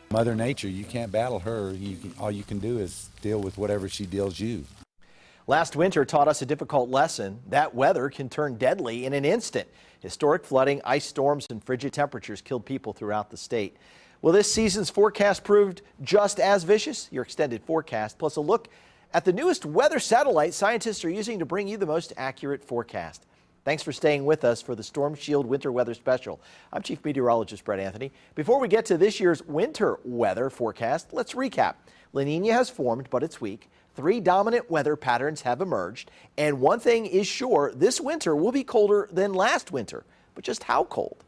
Mother Nature, you can't battle her. All you can do is deal with whatever she deals you. Last winter taught us a difficult lesson. That weather can turn deadly in an instant. Historic flooding, ice storms, and frigid temperatures killed people throughout the state. Well, this season's forecast proved just as vicious. Your extended forecast, plus a look at the newest weather satellite scientists are using to bring you the most accurate forecast. Thanks for staying with us for the Storm Shield Winter Weather Special. I'm Chief Meteorologist Brett Anthony. Before we get to this year's winter weather forecast, let's recap. La Nina has formed, but it's weak. 3 dominant weather patterns have emerged. And one thing is sure, this winter will be colder than last winter. But just how cold?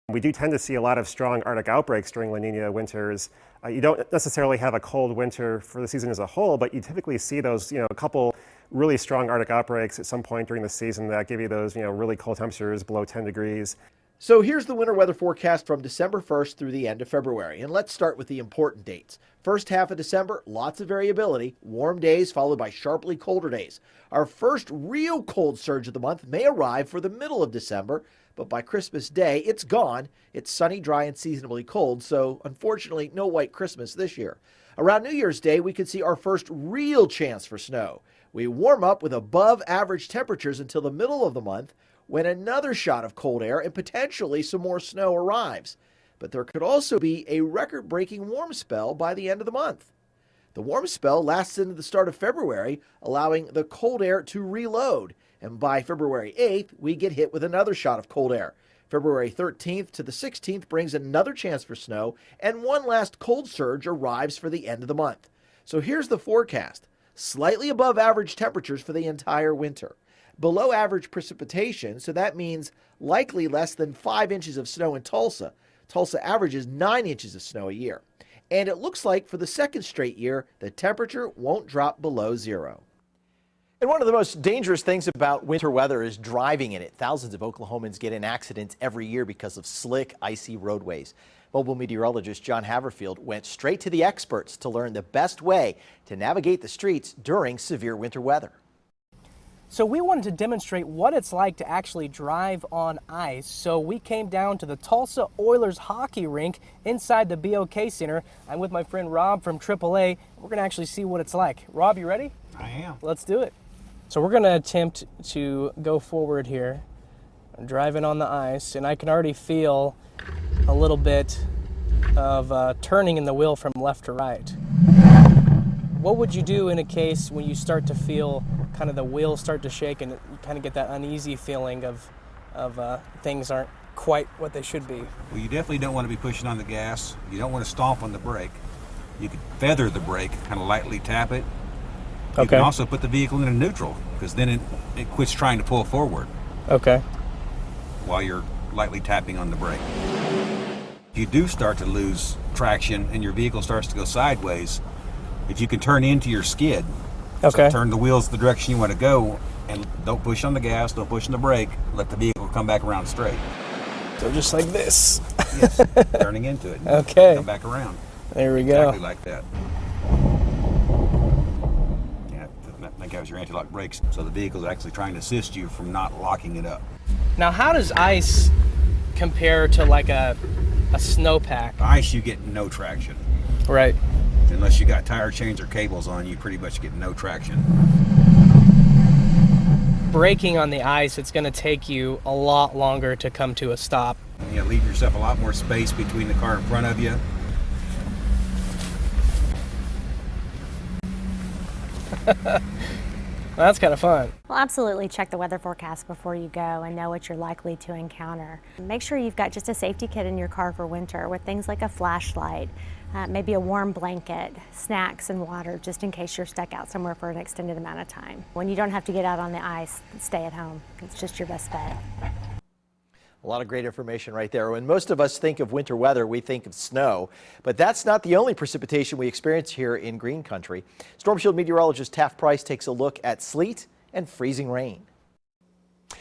We do tend to see a lot of strong Arctic outbreaks during La Nina winters. You don't necessarily have a cold winter for the season as a whole, but you typically see those, a couple really strong Arctic outbreaks at some point during the season that give you those, really cold temperatures below 10 degrees. So here's the winter weather forecast from December 1st through the end of February. And let's start with the important dates. First half of December, lots of variability. Warm days followed by sharply colder days. Our first real cold surge of the month may arrive for the middle of December, but by Christmas Day, it's gone. It's sunny, dry, and seasonably cold, so unfortunately, no white Christmas this year. Around New Year's Day, we could see our first real chance for snow. We warm up with above average temperatures until the middle of the month, when another shot of cold air and potentially some more snow arrives. But there could also be a record-breaking warm spell by the end of the month. The warm spell lasts into the start of February, allowing the cold air to reload. And by February 8th, we get hit with another shot of cold air. February 13th to the 16th brings another chance for snow, and one last cold surge arrives for the end of the month. So here's the forecast. Slightly above average temperatures for the entire winter. Below average precipitation, so that means likely less than 5 inches of snow in Tulsa. Tulsa averages 9 inches of snow a year. And it looks like for the second straight year, the temperature won't drop below zero. And one of the most dangerous things about winter weather is driving in it. Thousands of Oklahomans get in accidents every year because of slick, icy roadways. Mobile meteorologist John Haverfield went straight to the experts to learn the best way to navigate the streets during severe winter weather. So we wanted to demonstrate what it's like to actually drive on ice. So we came down to the Tulsa Oilers hockey rink inside the BOK Center. I'm with my friend Rob from AAA. We're going to actually see what it's like. Rob, you ready? I am. Let's do it. So we're going to attempt to go forward here. I'm driving on the ice, and I can already feel a little bit of turning in the wheel from left to right. What would you do in a case when you start to feel kind of the wheels start to shake and you kind of get that uneasy feeling of things aren't quite what they should be? Well, you definitely don't want to be pushing on the gas. You don't want to stomp on the brake. You could feather the brake, kind of lightly tap it. You can also put the vehicle in a neutral, because then it quits trying to pull forward. Okay. While you're lightly tapping on the brake. If you do start to lose traction and your vehicle starts to go sideways, if you can turn into your skid, so turn the wheels the direction you want to go, and don't push on the gas, don't push on the brake, let the vehicle come back around straight. So just like this. Yes, turning into it. Okay. Come back around. There we go. Exactly like that. Yeah, that gives your anti-lock brakes, so the vehicle's actually trying to assist you from not locking it up. Now, how does ice compare to like a snowpack? Ice, you get no traction. Right. Unless you got tire chains or cables on, you pretty much get no traction. Braking on the ice, it's going to take you a lot longer to come to a stop. You leave yourself a lot more space between the car in front of you. That's kind of fun. Well, absolutely check the weather forecast before you go and know what you're likely to encounter. Make sure you've got just a safety kit in your car for winter with things like a flashlight, maybe a warm blanket, snacks and water just in case you're stuck out somewhere for an extended amount of time. When you don't have to get out on the ice, stay at home. It's just your best bet. A lot of great information right there. When most of us think of winter weather, we think of snow, but that's not the only precipitation we experience here in Green Country. Storm Shield meteorologist Taft Price takes a look at sleet and freezing rain.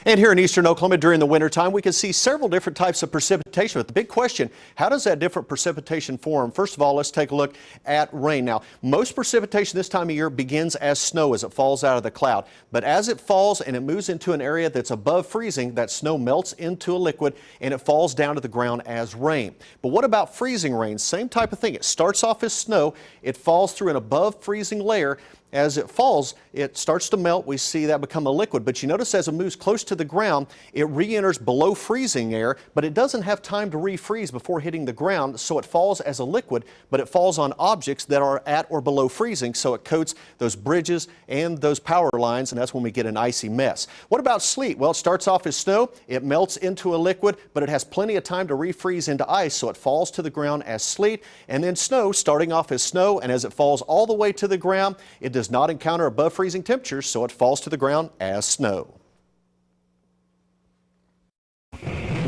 And here in eastern Oklahoma during the wintertime, we can see several different types of precipitation. But the big question, how does that different precipitation form? First of all, let's take a look at rain. Now, most precipitation this time of year begins as snow as it falls out of the cloud. But as it falls and it moves into an area that's above freezing, that snow melts into a liquid and it falls down to the ground as rain. But what about freezing rain? Same type of thing. It starts off as snow. It falls through an above freezing layer. As it falls, it starts to melt. We see that become a liquid. But you notice as it moves close to the ground, it re-enters below freezing air, but it doesn't have time to refreeze before hitting the ground, so it falls as a liquid, but it falls on objects that are at or below freezing, so it coats those bridges and those power lines, and that's when we get an icy mess. What about sleet? Well, it starts off as snow, it melts into a liquid, but it has plenty of time to refreeze into ice, so it falls to the ground as sleet. And then snow, starting off as snow, and as it falls all the way to the ground, it does not encounter above freezing temperatures, so it falls to the ground as snow.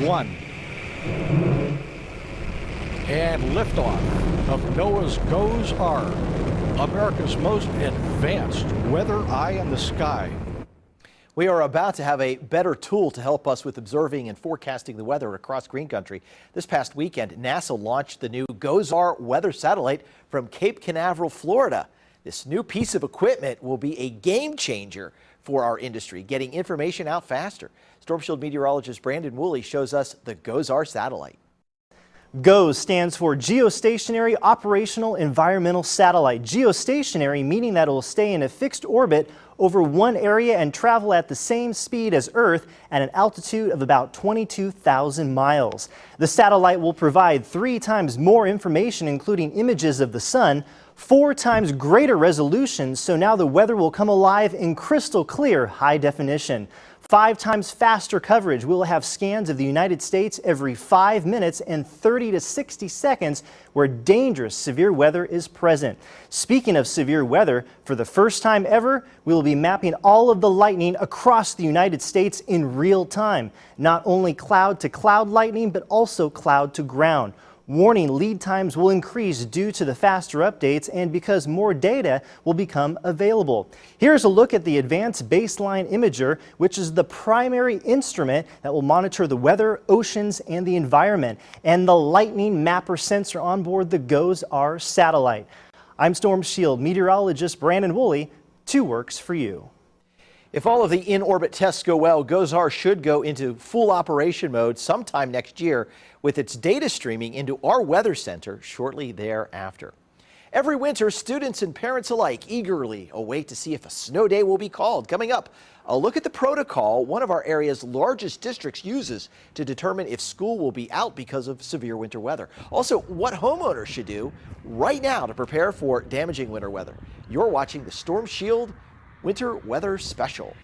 1. And liftoff of NOAA's GOES-R, America's most advanced weather eye in the sky. We are about to have a better tool to help us with observing and forecasting the weather across green country. This past weekend, NASA launched the new GOES-R weather satellite from Cape Canaveral, Florida. This new piece of equipment will be a game changer for our industry, getting information out faster. Storm Shield meteorologist Brandon Woolley shows us the GOES-R satellite. GOES stands for Geostationary Operational Environmental Satellite. Geostationary meaning that it will stay in a fixed orbit over one area and travel at the same speed as Earth at an altitude of about 22,000 miles. The satellite will provide 3 times more information, including images of the sun, 4 times greater resolution, so now the weather will come alive in crystal clear high definition. 5 times faster coverage. We will have scans of the United States every 5 minutes and 30 to 60 seconds where dangerous severe weather is present. Speaking of severe weather, for the first time ever, we will be mapping all of the lightning across the United States in real time. Not only cloud to cloud lightning, but also cloud to ground. Warning lead times will increase due to the faster updates and because more data will become available. Here's a look at the Advanced Baseline Imager, which is the primary instrument that will monitor the weather, oceans, and the environment, and the lightning mapper sensor on board the GOES-R satellite. I'm Storm Shield meteorologist Brandon Woolley. 2 works for you. If all of the in-orbit tests go well, GOES-R should go into full operation mode sometime next year, with its data streaming into our weather center shortly thereafter. Every winter, students and parents alike eagerly await to see if a snow day will be called. Coming up, a look at the protocol one of our area's largest districts uses to determine if school will be out because of severe winter weather. Also, what homeowners should do right now to prepare for damaging winter weather. You're watching the Storm Shield Winter Weather Special.